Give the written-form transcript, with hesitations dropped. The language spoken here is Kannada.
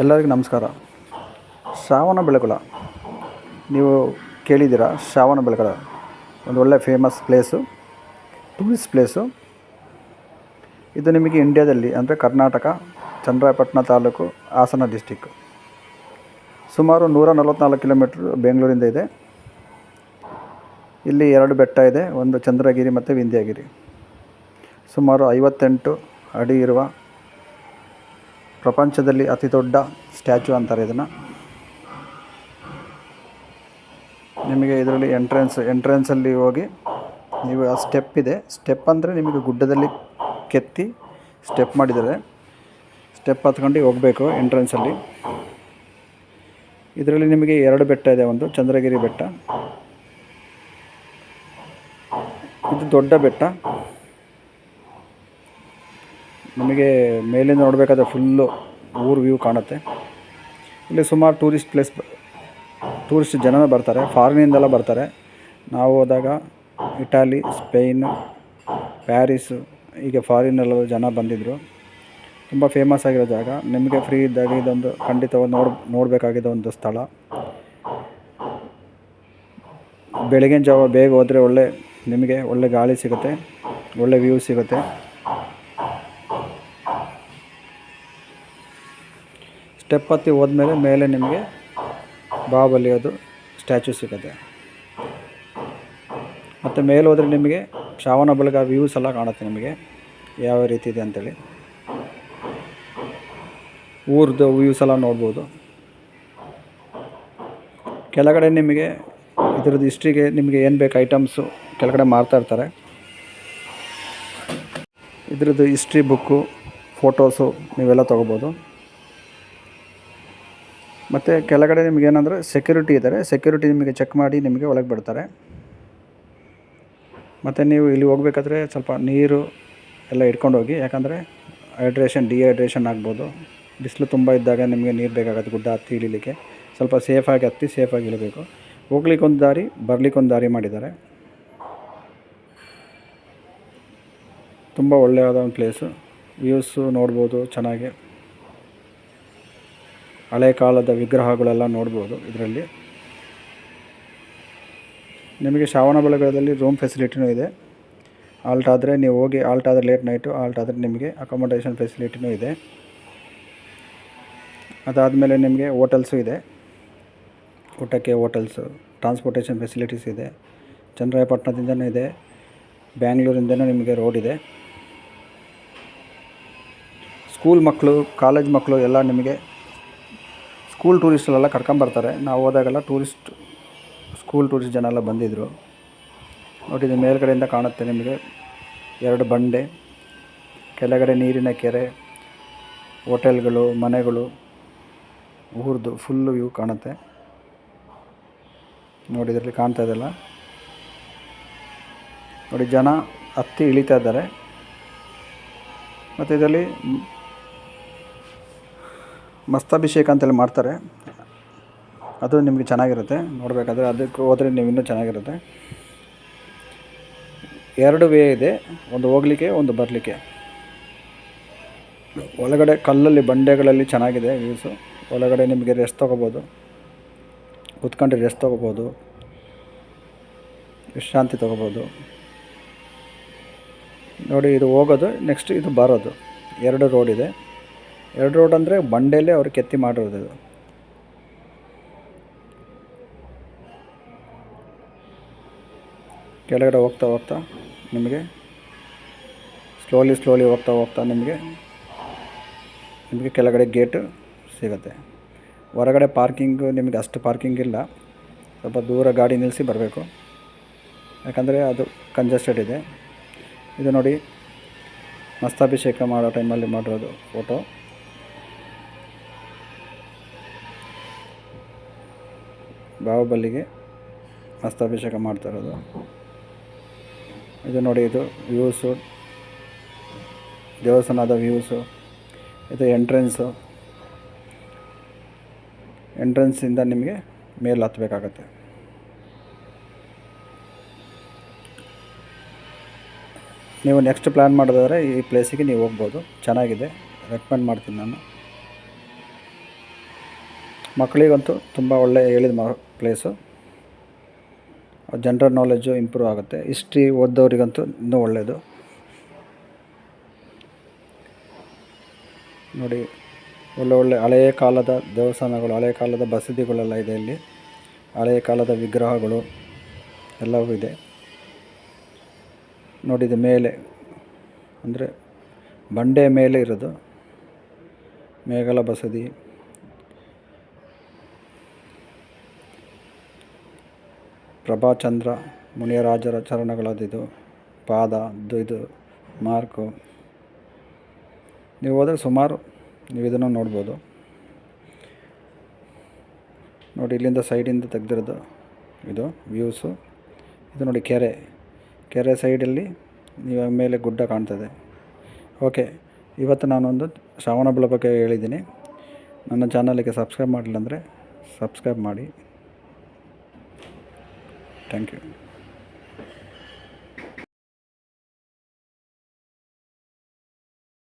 ಎಲ್ಲರಿಗೂ ನಮಸ್ಕಾರ. ಶ್ರಾವಣ ಬೆಳಗೊಳ ನೀವು ಕೇಳಿದ್ದೀರಾ? ಶ್ರಾವಣ ಬೆಳಗೊಳ ಒಂದು ಒಳ್ಳೆ ಫೇಮಸ್ ಪ್ಲೇಸು, ಟೂರಿಸ್ಟ್ ಪ್ಲೇಸು. ಇದು ನಿಮಗೆ ಇಂಡಿಯಾದಲ್ಲಿ ಅಂದರೆ ಕರ್ನಾಟಕ, ಚನ್ನರಾಯಪಟ್ಟಣ ತಾಲೂಕು, ಹಾಸನ ಡಿಸ್ಟಿಕ್ಕು. ಸುಮಾರು 144 ಕಿಲೋಮೀಟ್ರ್ ಬೆಂಗಳೂರಿಂದ ಇದೆ. ಇಲ್ಲಿ 2 ಬೆಟ್ಟ ಇದೆ, ಒಂದು ಚಂದ್ರಗಿರಿ ಮತ್ತು ವಿಂಧ್ಯಗಿರಿ. ಸುಮಾರು 58 ಅಡಿ ಇರುವ ಪ್ರಪಂಚದಲ್ಲಿ ಅತಿ ದೊಡ್ಡ ಸ್ಟ್ಯಾಚ್ಯೂ ಅಂತಾರೆ ಇದನ್ನು. ನಿಮಗೆ ಇದರಲ್ಲಿ ಎಂಟ್ರೆನ್ಸಲ್ಲಿ ಹೋಗಿ ನೀವು ಆ ಸ್ಟೆಪ್ ಇದೆ. ಸ್ಟೆಪ್ ಅಂದರೆ ನಿಮಗೆ ಗುಡ್ಡದಲ್ಲಿ ಕೆತ್ತಿ ಸ್ಟೆಪ್ ಮಾಡಿದ್ದಾರೆ. ಸ್ಟೆಪ್ ಹತ್ಕೊಂಡು ಹೋಗಬೇಕು ಎಂಟ್ರೆನ್ಸಲ್ಲಿ. ಇದರಲ್ಲಿ ನಿಮಗೆ 2 ಬೆಟ್ಟ ಇದೆ. ಒಂದು ಚಂದ್ರಗಿರಿ ಬೆಟ್ಟ, ಇದು ದೊಡ್ಡ ಬೆಟ್ಟ. ನಿಮಗೆ ಮೇಲಿಂದ ನೋಡಬೇಕಾದ್ರೆ ಫುಲ್ಲು ಊರು ವ್ಯೂ ಕಾಣುತ್ತೆ. ಇಲ್ಲಿ ಸುಮಾರು ಟೂರಿಸ್ಟ್ ಜನನೂ ಬರ್ತಾರೆ, ಫಾರಿನಿಂದೆಲ್ಲ ಬರ್ತಾರೆ. ನಾವು ಹೋದಾಗ ಇಟಾಲಿ, ಸ್ಪೇನು, ಪ್ಯಾರಿಸು ಹೀಗೆ ಫಾರಿನೆಲ್ಲ ಜನ ಬಂದಿದ್ದರು. ತುಂಬ ಫೇಮಸ್ ಆಗಿರೋ ಜಾಗ. ನಿಮಗೆ ಫ್ರೀ ಇದ್ದಾಗ ಇದೊಂದು ಖಂಡಿತವಾಗಿ ನೋಡಬೇಕಾಗಿದ್ದ ಒಂದು ಸ್ಥಳ. ಬೆಳಗಿನ ಜಾವ ಬೇಗ ಹೋದರೆ ನಿಮಗೆ ಒಳ್ಳೆ ಗಾಳಿ ಸಿಗುತ್ತೆ, ಒಳ್ಳೆ ವ್ಯೂ ಸಿಗುತ್ತೆ. ಸ್ಟೆಪ್ ಹತ್ತಿ ಹೋದ್ಮೇಲೆ ಮೇಲೆ ನಿಮಗೆ ಬಾಹುಬಲಿಯದು ಸ್ಟ್ಯಾಚ್ಯೂ ಸಿಗುತ್ತೆ. ಮತ್ತು ಮೇಲೆ ಹೋದರೆ ನಿಮಗೆ ಶ್ರಾವಣ ಬೆಳಗೊಳ ವ್ಯೂಸ್ ಎಲ್ಲ ಕಾಣುತ್ತೆ. ನಿಮಗೆ ಯಾವ ರೀತಿ ಇದೆ ಅಂಥೇಳಿ ಊರದ್ದು ವ್ಯೂಸ್ ಎಲ್ಲ ನೋಡ್ಬೋದು. ಕೆಳಗಡೆ ನಿಮಗೆ ಇದರದ್ದು ಹಿಸ್ಟ್ರಿಗೆ ನಿಮಗೆ ಏನು ಬೇಕು ಐಟಮ್ಸು ಕೆಳಗಡೆ ಮಾರ್ತಾಯಿರ್ತಾರೆ. ಇದರದ್ದು ಹಿಸ್ಟ್ರಿ ಬುಕ್ಕು, ಫೋಟೋಸು ನೀವೆಲ್ಲ ತೊಗೋಬೋದು. ಮತ್ತು ಕೆಳಗಡೆ ನಿಮಗೇನೆಂದರೆ ಸೆಕ್ಯೂರಿಟಿ ಇದ್ದಾರೆ. ಸೆಕ್ಯೂರಿಟಿ ನಿಮಗೆ ಚೆಕ್ ಮಾಡಿ ನಿಮಗೆ ಒಳಗೆ ಬಿಡ್ತಾರೆ. ಮತ್ತು ನೀವು ಇಲ್ಲಿ ಹೋಗ್ಬೇಕಾದ್ರೆ ಸ್ವಲ್ಪ ನೀರು ಎಲ್ಲ ಇಟ್ಕೊಂಡು ಹೋಗಿ, ಯಾಕಂದರೆ ಡಿಹೈಡ್ರೇಷನ್ ಆಗ್ಬೋದು. ಬಿಸಿಲು ತುಂಬ ಇದ್ದಾಗ ನಿಮಗೆ ನೀರು ಬೇಕಾಗುತ್ತೆ ಗುಡ್ಡ ಹತ್ತಿ ಇಳಿಲಿಕ್ಕೆ. ಸ್ವಲ್ಪ ಸೇಫಾಗಿ ಹತ್ತಿ ಸೇಫಾಗಿ ಇಳಿಬೇಕು. ಹೋಗ್ಲಿಕ್ಕೊಂದು ದಾರಿ, ಬರಲಿಕ್ಕೊಂದು ದಾರಿ ಮಾಡಿದ್ದಾರೆ. ತುಂಬ ಒಳ್ಳೆಯದ ಒಂದು ಪ್ಲೇಸು. ವ್ಯೂಸು ನೋಡ್ಬೋದು ಚೆನ್ನಾಗಿ. ಹಳೆ ಕಾಲದ ವಿಗ್ರಹಗಳೆಲ್ಲ ನೋಡ್ಬೋದು ಇದರಲ್ಲಿ. ನಿಮಗೆ ಶ್ರಾವಣ ಬೆಳಗೊಳದಲ್ಲಿ ರೂಮ್ ಫೆಸಿಲಿಟಿನೂ ಇದೆ. ಆಲ್ಟ್ ಆದರೆ ನೀವು ಹೋಗಿ, ಆಲ್ಟ್ ಆದರೆ ಲೇಟ್ ನೈಟು, ಆಲ್ಟ್ ಆದರೆ ನಿಮಗೆ ಅಕಾಮಡೇಷನ್ ಫೆಸಿಲಿಟಿನೂ ಇದೆ. ಅದಾದಮೇಲೆ ನಿಮಗೆ ಹೋಟೆಲ್ಸು ಇದೆ. ಊಟಕ್ಕೆ ಹೋಟೆಲ್ಸು, ಟ್ರಾನ್ಸ್ಪೋರ್ಟೇಷನ್ ಫೆಸಿಲಿಟೀಸ್ ಇದೆ. ಚನ್ನರಾಯಪಟ್ಟಣದಿಂದನೂ ಇದೆ, ಬ್ಯಾಂಗ್ಳೂರಿಂದನೂ ನಿಮಗೆ ರೋಡ್ ಇದೆ. ಸ್ಕೂಲ್ ಮಕ್ಕಳು, ಕಾಲೇಜ್ ಮಕ್ಕಳು ಎಲ್ಲ ನಿಮಗೆ ಸ್ಕೂಲ್ ಟೂರಿಸ್ಟೆಲ್ಲ ಕರ್ಕೊಂಬರ್ತಾರೆ. ನಾವು ಹೋದಾಗೆಲ್ಲ ಸ್ಕೂಲ್ ಟೂರಿಸ್ಟ್ ಜನ ಎಲ್ಲ ಬಂದಿದ್ದರು. ನೋಡಿ, ಇದು ಮೇಲ್ಗಡೆಯಿಂದ ಕಾಣುತ್ತೆ ನಿಮಗೆ 2 ಬಂಡೆ, ಕೆಳಗಡೆ ನೀರಿನ ಕೆರೆ, ಹೋಟೆಲ್ಗಳು, ಮನೆಗಳು, ಊರದ್ದು ಫುಲ್ಲು ವ್ಯೂ ಕಾಣುತ್ತೆ. ನೋಡಿ ಇದರಲ್ಲಿ ಕಾಣ್ತಾ ಇದೆಲ್ಲ. ನೋಡಿ ಜನ ಹತ್ತಿ ಇಳಿತಾ ಇದ್ದಾರೆ. ಮತ್ತು ಇದರಲ್ಲಿ ಮಸ್ತಾಭಿಷೇಕ ಅಂತೆಲ್ಲ ಮಾಡ್ತಾರೆ. ಅದು ನಿಮಗೆ ಚೆನ್ನಾಗಿರುತ್ತೆ ನೋಡಬೇಕಾದ್ರೆ. ಅದಕ್ಕೆ ಹೋದರೆ ನೀವು ಇನ್ನೂ ಚೆನ್ನಾಗಿರುತ್ತೆ. 2 ವೇ ಇದೆ, ಒಂದು ಹೋಗಲಿಕ್ಕೆ, ಒಂದು ಬರಲಿಕ್ಕೆ. ಒಳಗಡೆ ಕಲ್ಲಲ್ಲಿ ಬಂಡೆಗಳಲ್ಲಿ ಚೆನ್ನಾಗಿದೆ ವ್ಯೂಸು. ಒಳಗಡೆ ನಿಮಗೆ ರೆಸ್ಟ್ ತೊಗೋಬೋದು, ಕೂತ್ಕೊಂಡು ರೆಸ್ಟ್ ತೊಗೋಬೋದು, ವಿಶ್ರಾಂತಿ ತೊಗೋಬೋದು. ನೋಡಿ, ಇದು ಹೋಗೋದು, ನೆಕ್ಸ್ಟ್ ಇದು ಬರೋದು. 2 ರೋಡ್ ಇದೆ. 2 ರೋಡ್ ಅಂದರೆ ಬಂಡೆಯಲ್ಲೇ ಅವರು ಕೆತ್ತಿ ಮಾಡಿರೋದು ಇದು. ಕೆಳಗಡೆ ಹೋಗ್ತಾ ನಿಮಗೆ ಸ್ಲೋಲಿ ಹೋಗ್ತಾ ನಿಮಗೆ ಕೆಳಗಡೆ ಗೇಟು ಸಿಗುತ್ತೆ. ಹೊರಗಡೆ ಪಾರ್ಕಿಂಗು ನಿಮಗೆ ಅಷ್ಟು ಪಾರ್ಕಿಂಗ್ ಇಲ್ಲ. ಸ್ವಲ್ಪ ದೂರ ಗಾಡಿ ನಿಲ್ಲಿಸಿ ಬರಬೇಕು, ಯಾಕಂದರೆ ಅದು ಕಂಜೆಸ್ಟೆಡ್ ಇದೆ. ಇದು ನೋಡಿ, ಮಸ್ತಾಭಿಷೇಕ ಮಾಡೋ ಟೈಮಲ್ಲಿ ಮಾಡಿರೋದು ಫೋಟೋ. ಬಾಹುಬಲಿಗೆ ಮಸ್ತಾಭಿಷೇಕ ಮಾಡ್ತಾ ಇರೋದು ಇದು. ನೋಡಿ, ಇದು ವ್ಯೂಸು, ದೇವಸ್ಥಾನದ ವ್ಯೂಸು. ಇದು ಎಂಟ್ರೆನ್ಸಿಂದ ನಿಮಗೆ ಮೇಲೆ ಹತ್ತಬೇಕಾಗತ್ತೆ. ನೀವು ನೆಕ್ಸ್ಟ್ ಪ್ಲ್ಯಾನ್ ಮಾಡೋದಾದರೆ ಈ ಪ್ಲೇಸಿಗೆ ನೀವು ಹೋಗ್ಬೋದು. ಚೆನ್ನಾಗಿದೆ, ರೆಕಮೆಂಡ್ ಮಾಡ್ತೀನಿ ನಾನು. ಮಕ್ಕಳಿಗಂತೂ ತುಂಬ ಒಳ್ಳೆ ಹೇಳಿದ ಪ್ಲೇಸು. ಜನರಲ್ ನಾಲೆಡ್ಜು ಇಂಪ್ರೂವ್ ಆಗುತ್ತೆ. ಹಿಸ್ಟ್ರಿ ಓದ್ದವರಿಗಂತೂ ಇನ್ನೂ ಒಳ್ಳೆಯದು. ನೋಡಿ, ಒಳ್ಳೆ ಹಳೆಯ ಕಾಲದ ದೇವಸ್ಥಾನಗಳು, ಹಳೆಯ ಕಾಲದ ಬಸದಿಗಳೆಲ್ಲ ಇದೆ ಇಲ್ಲಿ. ಹಳೆಯ ಕಾಲದ ವಿಗ್ರಹಗಳು ಎಲ್ಲವೂ ಇದೆ. ನೋಡಿದ ಮೇಲೆ ಅಂದರೆ ಬಂಡೆ ಮೇಲೆ ಇರೋದು ಮೇಘಲ ಬಸದಿ. ಪ್ರಭಾಚಂದ್ರ ಮುನಿಯರಾಜರ ಚರಣಗಳದಿದು ಪಾದ ಇದು ಮಾರ್ಕು. ನೀವು ಹೋದರೆ ಸುಮಾರು ನೀವು ಇದನ್ನು ನೋಡ್ಬೋದು. ನೋಡಿ, ಇಲ್ಲಿಂದ ಸೈಡಿಂದ ತೆಗೆದಿರೋದು ಇದು ವ್ಯೂಸು. ಇದು ನೋಡಿ ಕೆರೆ ಸೈಡಲ್ಲಿ ನೀವು ಮೇಲೆ ಗುಡ್ಡ ಕಾಣ್ತದೆ. ಓಕೆ, ಇವತ್ತು ನಾನೊಂದು ಶ್ರವಣಬೆಳಗೊಳ ಬಗ್ಗೆ ಹೇಳಿದ್ದೀನಿ. ನನ್ನ ಚಾನಲಿಗೆ ಸಬ್ಸ್ಕ್ರೈಬ್ ಮಾಡಿಲ್ಲ ಅಂದರೆ ಸಬ್ಸ್ಕ್ರೈಬ್ ಮಾಡಿ. Thank you.